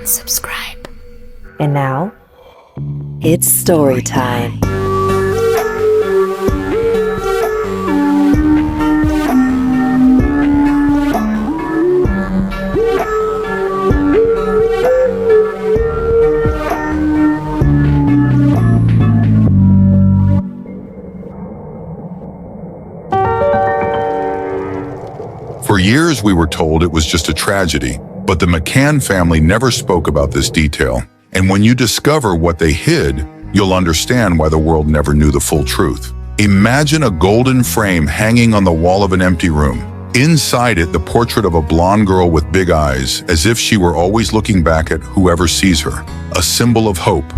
and subscribe. And now, it's story time. For years, we were told it was just a tragedy, but the McCann family never spoke about this detail. And when you discover what they hid, you'll understand why the world never knew the full truth. Imagine a golden frame hanging on the wall of an empty room. Inside it, the portrait of a blonde girl with big eyes, as if she were always looking back at whoever sees her. A symbol of hope,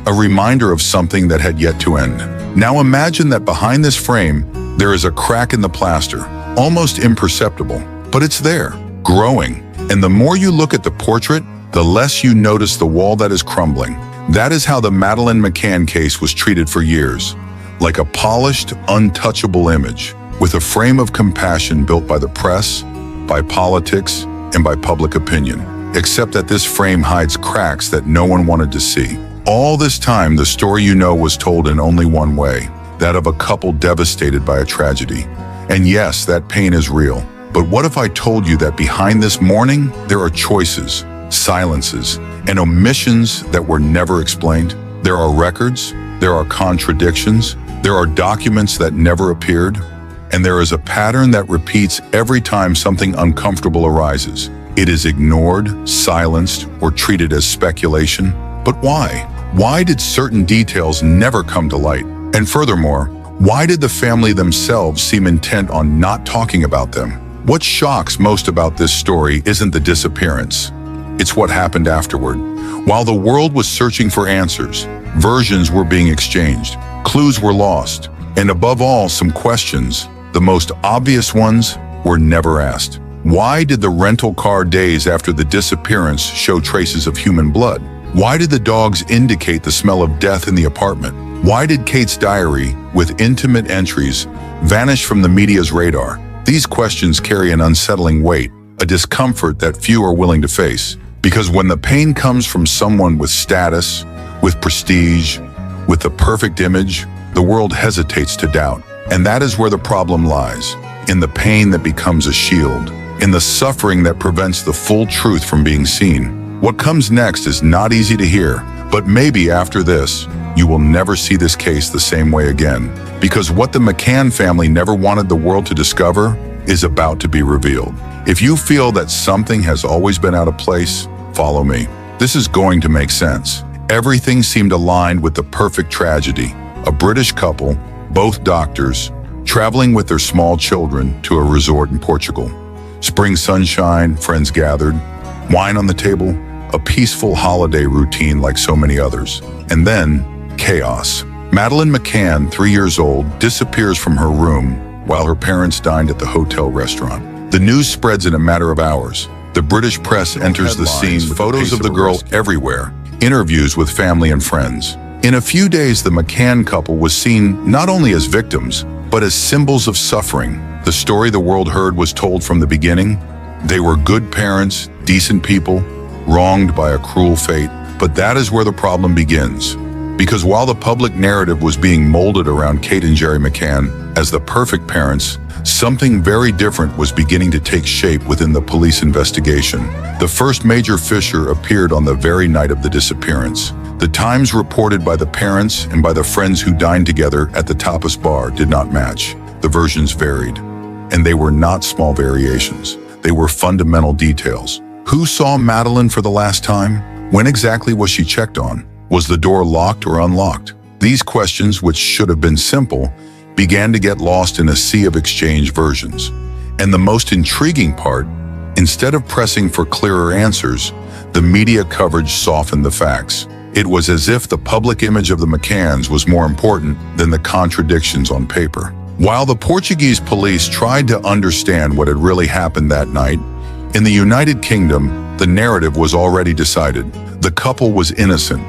a reminder of something that had yet to end. Now imagine that behind this frame, there is a crack in the plaster, almost imperceptible, but it's there, growing. And the more you look at the portrait, the less you notice the wall that is crumbling. That is how the Madeleine McCann case was treated for years, like a polished, untouchable image, with a frame of compassion built by the press, by politics, and by public opinion. Except that this frame hides cracks that no one wanted to see. All this time, the story you know was told in only one way, that of a couple devastated by a tragedy. And yes, that pain is real. But what if I told you that behind this mourning, there are choices, silences, and omissions that were never explained? There are records, there are contradictions, there are documents that never appeared, and there is a pattern that repeats every time something uncomfortable arises. It is ignored, silenced, or treated as speculation. But why? Why did certain details never come to light? And furthermore, why did the family themselves seem intent on not talking about them? What shocks most about this story isn't the disappearance. It's what happened afterward. While the world was searching for answers, versions were being exchanged, clues were lost, and above all, some questions, the most obvious ones, were never asked. Why did the rental car days after the disappearance show traces of human blood? Why did the dogs indicate the smell of death in the apartment? Why did Kate's diary, with intimate entries, vanish from the media's radar? These questions carry an unsettling weight, a discomfort that few are willing to face. Because when the pain comes from someone with status, with prestige, with the perfect image, the world hesitates to doubt. And that is where the problem lies, in the pain that becomes a shield, in the suffering that prevents the full truth from being seen. What comes next is not easy to hear, but maybe after this, you will never see this case the same way again, because what the McCann family never wanted the world to discover is about to be revealed. If you feel that something has always been out of place, follow me. This is going to make sense. Everything seemed aligned with the perfect tragedy. A British couple, both doctors, traveling with their small children to a resort in Portugal. Spring sunshine, friends gathered, wine on the table, a peaceful holiday routine like so many others. And then, chaos. Madeleine McCann, 3 years old, disappears from her room while her parents dined at the hotel restaurant. The news spreads in a matter of hours. The British press enters the scene, photos of the girl everywhere, interviews with family and friends. In a few days, the McCann couple was seen not only as victims, but as symbols of suffering. The story the world heard was told from the beginning. They were good parents, decent people, wronged by a cruel fate. But that is where the problem begins. Because while the public narrative was being molded around Kate and Jerry McCann as the perfect parents, something very different was beginning to take shape within the police investigation. The first major fissure appeared on the very night of the disappearance. The times reported by the parents and by the friends who dined together at the tapas bar did not match. The versions varied, and they were not small variations. They were fundamental details. Who saw Madeleine for the last time? When exactly was she checked on? Was the door locked or unlocked? These questions, which should have been simple, began to get lost in a sea of exchange versions. And the most intriguing part, instead of pressing for clearer answers, the media coverage softened the facts. It was as if the public image of the McCanns was more important than the contradictions on paper. While the Portuguese police tried to understand what had really happened that night, in the United Kingdom, the narrative was already decided. The couple was innocent,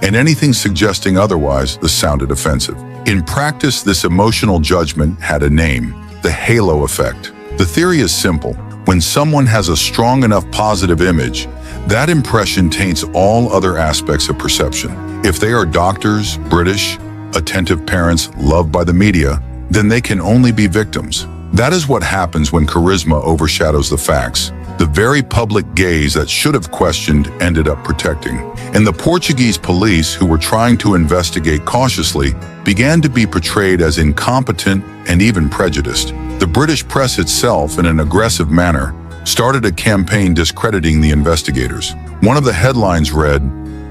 and anything suggesting otherwise sounded offensive. In practice, this emotional judgment had a name: the halo effect. The theory is simple. When someone has a strong enough positive image, That impression taints all other aspects of perception. If they are doctors, British, attentive parents loved by the media, then they can only be victims. That is what happens when charisma overshadows the facts. The very public gaze that should have questioned ended up protecting. And the Portuguese police, who were trying to investigate cautiously, began to be portrayed as incompetent and even prejudiced. The British press itself, in an aggressive manner, started a campaign discrediting the investigators. One of the headlines read,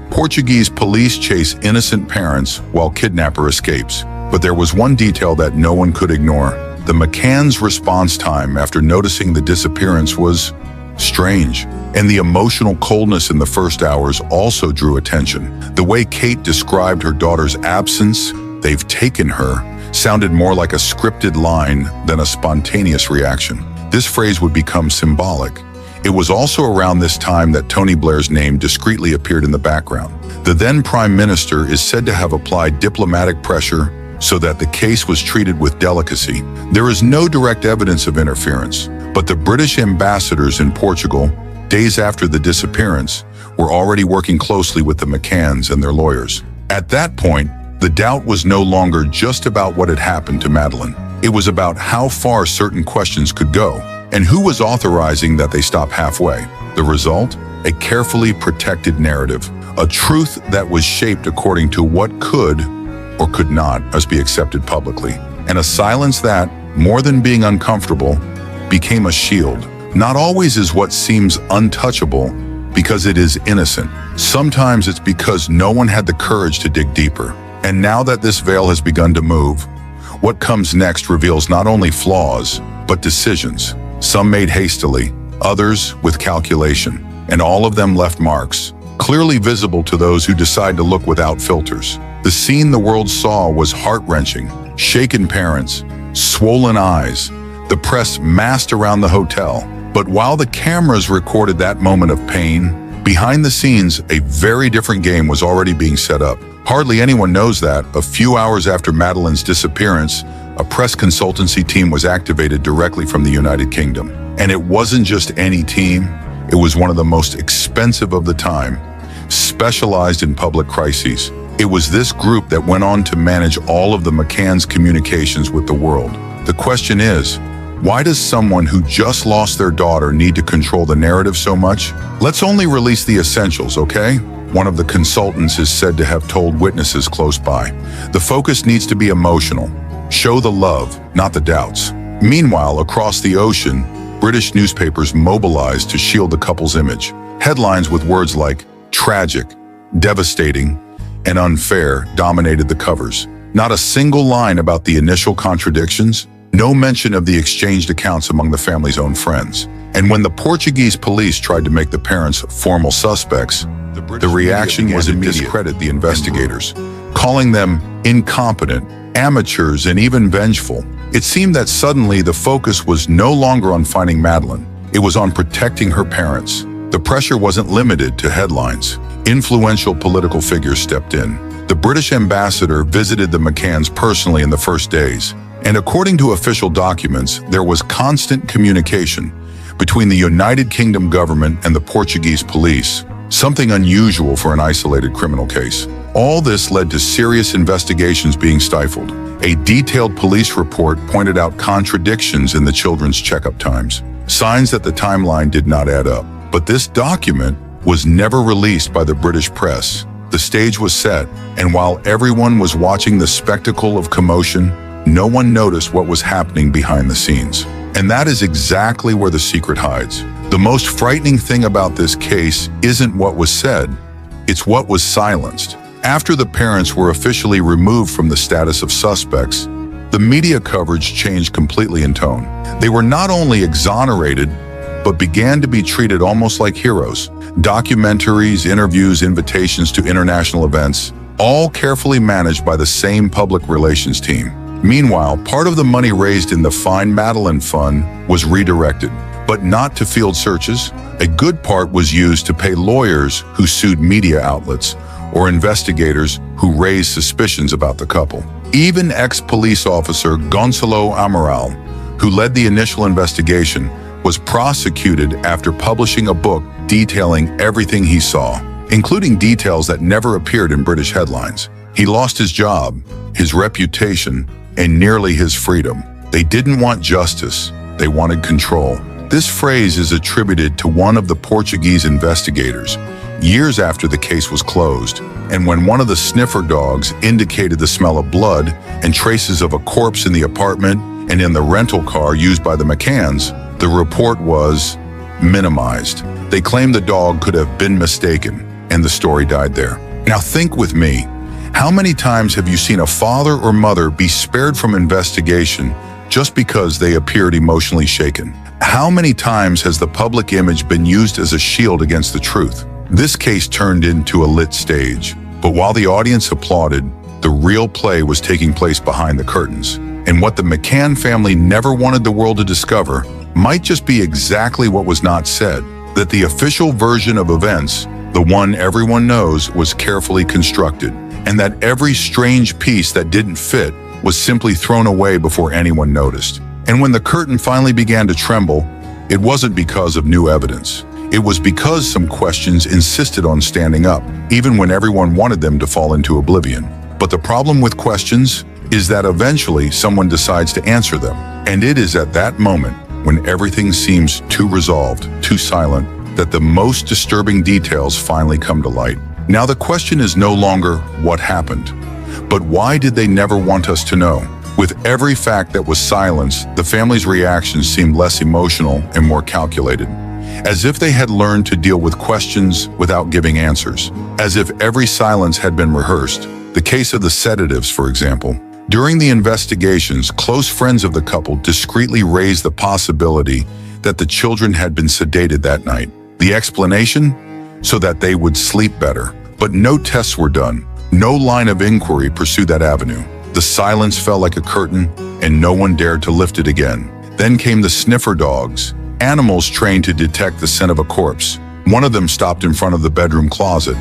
"Portuguese police chase innocent parents while kidnapper escapes." But there was one detail that no one could ignore. The McCann's response time after noticing the disappearance was strange, and the emotional coldness in the first hours also drew attention. The way Kate described her daughter's absence, "They've taken her," sounded more like a scripted line than a spontaneous reaction. This phrase would become symbolic. It was also around this time that Tony Blair's name discreetly appeared in the background. The then Prime Minister is said to have applied diplomatic pressure so that the case was treated with delicacy. There is no direct evidence of interference, but the British ambassadors in Portugal, days after the disappearance, were already working closely with the McCanns and their lawyers. At that point, the doubt was no longer just about what had happened to Madeleine. It was about how far certain questions could go, and who was authorizing that they stop halfway. The result? A carefully protected narrative, a truth that was shaped according to what could or could not be accepted publicly, and a silence that, more than being uncomfortable, became a shield. Not always is what seems untouchable because it is innocent. Sometimes it's because no one had the courage to dig deeper. And now that this veil has begun to move, what comes next reveals not only flaws, but decisions. Some made hastily, others with calculation, and all of them left marks, clearly visible to those who decide to look without filters. The scene the world saw was heart-wrenching. Shaken parents, swollen eyes, the press massed around the hotel. But while the cameras recorded that moment of pain, behind the scenes, a very different game was already being set up. Hardly anyone knows that, a few hours after Madeleine's disappearance, a press consultancy team was activated directly from the United Kingdom. And it wasn't just any team, it was one of the most expensive of the time, specialized in public crises. It was this group that went on to manage all of the McCann's communications with the world. The question is, why does someone who just lost their daughter need to control the narrative so much? Let's only release the essentials, okay? One of the consultants is said to have told witnesses close by. The focus needs to be emotional. Show the love, not the doubts. Meanwhile, across the ocean, British newspapers mobilized to shield the couple's image. Headlines with words like tragic, devastating, and unfair dominated the covers. Not a single line about the initial contradictions, no mention of the exchanged accounts among the family's own friends. And when the Portuguese police tried to make the parents formal suspects, the reaction was to discredit the investigators, calling them incompetent, amateurs, and even vengeful. It seemed that suddenly the focus was no longer on finding Madeleine. It was on protecting her parents. The pressure wasn't limited to headlines. Influential political figures stepped in. The British ambassador visited the McCanns personally in the first days, and according to official documents, there was constant communication between the United Kingdom government and the Portuguese police, something unusual for an isolated criminal case. All this led to serious investigations being stifled. A detailed police report pointed out contradictions in the children's checkup times, signs that the timeline did not add up. But this document was never released by the British press. The stage was set, and while everyone was watching the spectacle of commotion, no one noticed what was happening behind the scenes. And that is exactly where the secret hides. The most frightening thing about this case isn't what was said, it's what was silenced. After the parents were officially removed from the status of suspects, the media coverage changed completely in tone. They were not only exonerated, but began to be treated almost like heroes. Documentaries, interviews, invitations to international events, all carefully managed by the same public relations team. Meanwhile, part of the money raised in the Find Madeleine Fund was redirected, but not to field searches. A good part was used to pay lawyers who sued media outlets or investigators who raised suspicions about the couple. Even ex-police officer Gonçalo Amaral, who led the initial investigation, was prosecuted after publishing a book detailing everything he saw, including details that never appeared in British headlines. He lost his job, his reputation, and nearly his freedom. They didn't want justice, they wanted control. This phrase is attributed to one of the Portuguese investigators, years after the case was closed, and when one of the sniffer dogs indicated the smell of blood and traces of a corpse in the apartment and in the rental car used by the McCanns, the report was minimized. They claimed the dog could have been mistaken, and the story died there. Now think with me, how many times have you seen a father or mother be spared from investigation just because they appeared emotionally shaken? How many times has the public image been used as a shield against the truth? This case turned into a lit stage, but while the audience applauded, the real play was taking place behind the curtains. And what the McCann family never wanted the world to discover might just be exactly what was not said, that the official version of events, the one everyone knows, was carefully constructed, and that every strange piece that didn't fit was simply thrown away before anyone noticed. And when the curtain finally began to tremble, it wasn't because of new evidence. It was because some questions insisted on standing up, even when everyone wanted them to fall into oblivion. But the problem with questions is that eventually someone decides to answer them. And it is at that moment, when everything seems too resolved, too silent, that the most disturbing details finally come to light. Now the question is no longer what happened, but why did they never want us to know? With every fact that was silenced, the family's reactions seemed less emotional and more calculated, as if they had learned to deal with questions without giving answers, as if every silence had been rehearsed. The case of the sedatives, for example. During the investigations, close friends of the couple discreetly raised the possibility that the children had been sedated that night. The explanation? So that they would sleep better. But no tests were done. No line of inquiry pursued that avenue. The silence fell like a curtain, and no one dared to lift it again. Then came the sniffer dogs, animals trained to detect the scent of a corpse. One of them stopped in front of the bedroom closet.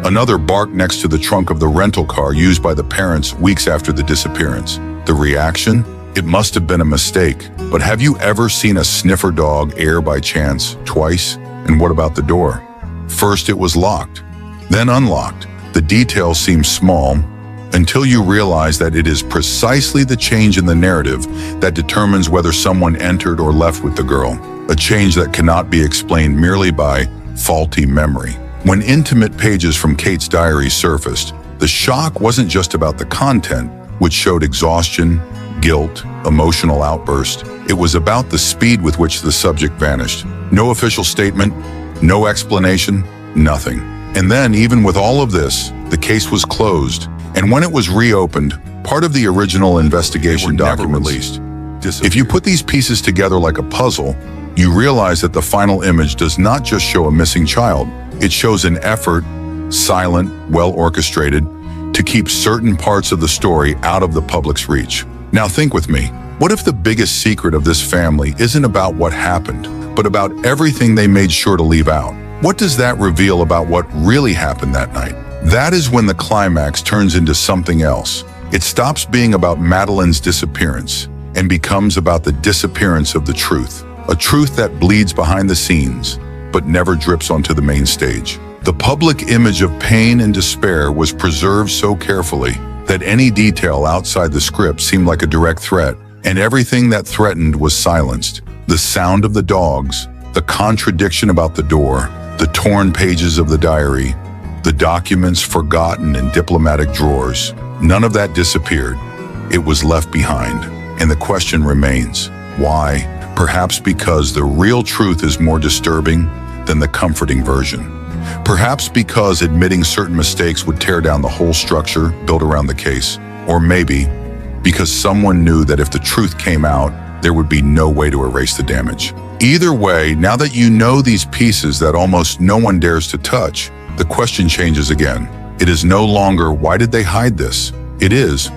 Another barked next to the trunk of the rental car used by the parents weeks after the disappearance. The reaction? It must have been a mistake. But have you ever seen a sniffer dog err by chance, twice? And what about the door? First it was locked, then unlocked. The details seem small until you realize that it is precisely the change in the narrative that determines whether someone entered or left with the girl. A change that cannot be explained merely by faulty memory. When intimate pages from Kate's diary surfaced, the shock wasn't just about the content, which showed exhaustion, guilt, emotional outburst. It was about the speed with which the subject vanished. No official statement, no explanation, nothing. And then, even with all of this, the case was closed. And when it was reopened, part of the original investigation documents released. If you put these pieces together like a puzzle, you realize that the final image does not just show a missing child. It shows an effort, silent, well-orchestrated, to keep certain parts of the story out of the public's reach. Now think with me, what if the biggest secret of this family isn't about what happened, but about everything they made sure to leave out? What does that reveal about what really happened that night? That is when the climax turns into something else. It stops being about Madeleine's disappearance and becomes about the disappearance of the truth. A truth that bleeds behind the scenes, but never drips onto the main stage. The public image of pain and despair was preserved so carefully that any detail outside the script seemed like a direct threat, and everything that threatened was silenced. The sound of the dogs, the contradiction about the door, the torn pages of the diary, the documents forgotten in diplomatic drawers. None of that disappeared. It was left behind. And the question remains, why? Perhaps because the real truth is more disturbing than the comforting version. Perhaps because admitting certain mistakes would tear down the whole structure built around the case. Or maybe because someone knew that if the truth came out, there would be no way to erase the damage. Either way, now that you know these pieces that almost no one dares to touch, the question changes again. It is no longer, why did they hide this? It is,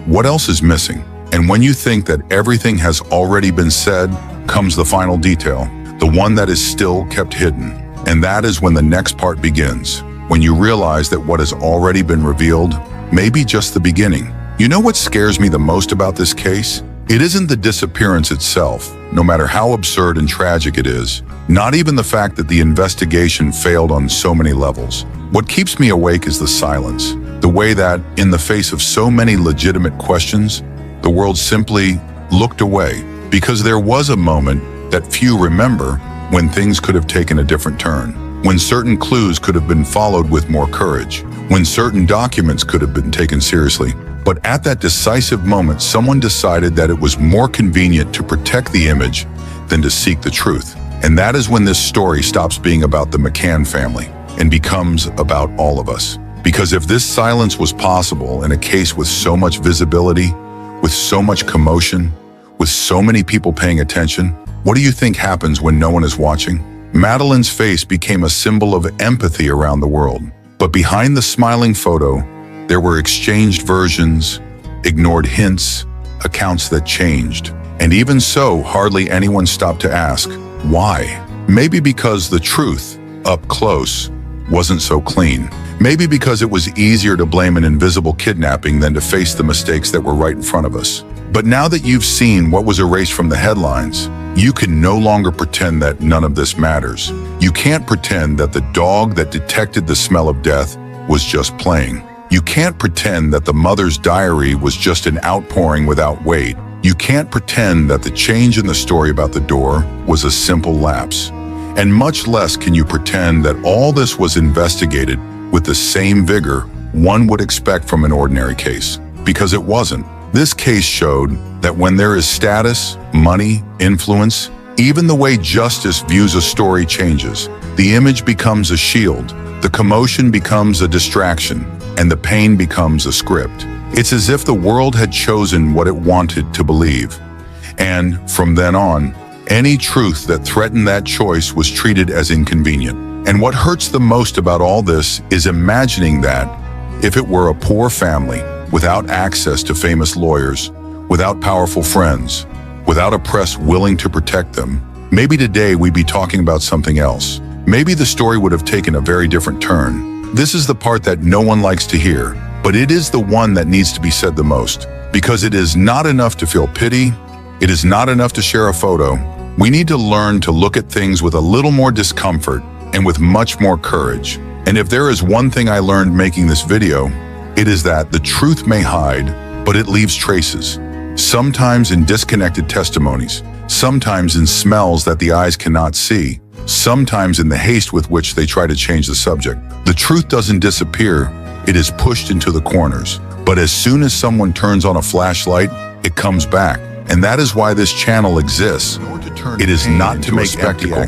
what else is missing? And when you think that everything has already been said, comes the final detail, the one that is still kept hidden. And that is when the next part begins, when you realize that what has already been revealed may be just the beginning. You know what scares me the most about this case? It isn't the disappearance itself, no matter how absurd and tragic it is, not even the fact that the investigation failed on so many levels. What keeps me awake is the silence, the way that, in the face of so many legitimate questions, the world simply looked away, because there was a moment that few remember when things could have taken a different turn, when certain clues could have been followed with more courage, when certain documents could have been taken seriously. But at that decisive moment, someone decided that it was more convenient to protect the image than to seek the truth. And that is when this story stops being about the McCann family and becomes about all of us. Because if this silence was possible in a case with so much visibility, with so much commotion, with so many people paying attention, what do you think happens when no one is watching? Madeline's face became a symbol of empathy around the world. But behind the smiling photo, there were exchanged versions, ignored hints, accounts that changed. And even so, hardly anyone stopped to ask, why? Maybe because the truth, up close, wasn't so clean. Maybe because it was easier to blame an invisible kidnapping than to face the mistakes that were right in front of us. But now that you've seen what was erased from the headlines, you can no longer pretend that none of this matters. You can't pretend that the dog that detected the smell of death was just playing. You can't pretend that the mother's diary was just an outpouring without weight. You can't pretend that the change in the story about the door was a simple lapse. And much less can you pretend that all this was investigated with the same vigor one would expect from an ordinary case. Because it wasn't. This case showed that when there is status, money, influence, even the way justice views a story changes. The image becomes a shield, the commotion becomes a distraction, and the pain becomes a script. It's as if the world had chosen what it wanted to believe. And from then on, any truth that threatened that choice was treated as inconvenient. And what hurts the most about all this is imagining that, if it were a poor family, without access to famous lawyers, without powerful friends, without a press willing to protect them, maybe today we'd be talking about something else. Maybe the story would have taken a very different turn. This is the part that no one likes to hear, but it is the one that needs to be said the most. Because it is not enough to feel pity, it is not enough to share a photo. We need to learn to look at things with a little more discomfort and with much more courage. And if there is one thing I learned making this video, it is that the truth may hide, but it leaves traces. Sometimes in disconnected testimonies, sometimes in smells that the eyes cannot see, sometimes in the haste with which they try to change the subject. The truth doesn't disappear, it is pushed into the corners. But as soon as someone turns on a flashlight, it comes back. And that is why this channel exists. It is not to make spectacle.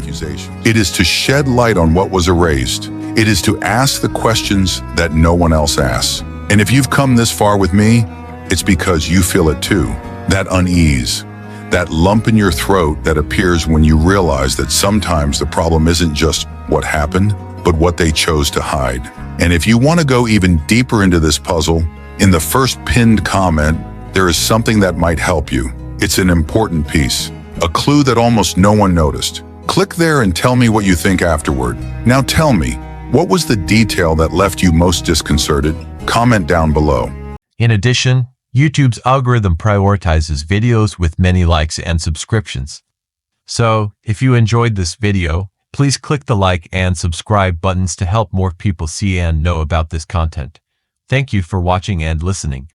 It is to shed light on what was erased. It is to ask the questions that no one else asks. And if you've come this far with me, it's because you feel it too. That unease, that lump in your throat that appears when you realize that sometimes the problem isn't just what happened, but what they chose to hide. And if you want to go even deeper into this puzzle, in the first pinned comment, there is something that might help you. It's an important piece, a clue that almost no one noticed. Click there and tell me what you think afterward. Now tell me, what was the detail that left you most disconcerted? Comment down below. In addition, YouTube's algorithm prioritizes videos with many likes and subscriptions. So, if you enjoyed this video, please click the like and subscribe buttons to help more people see and know about this content. Thank you for watching and listening.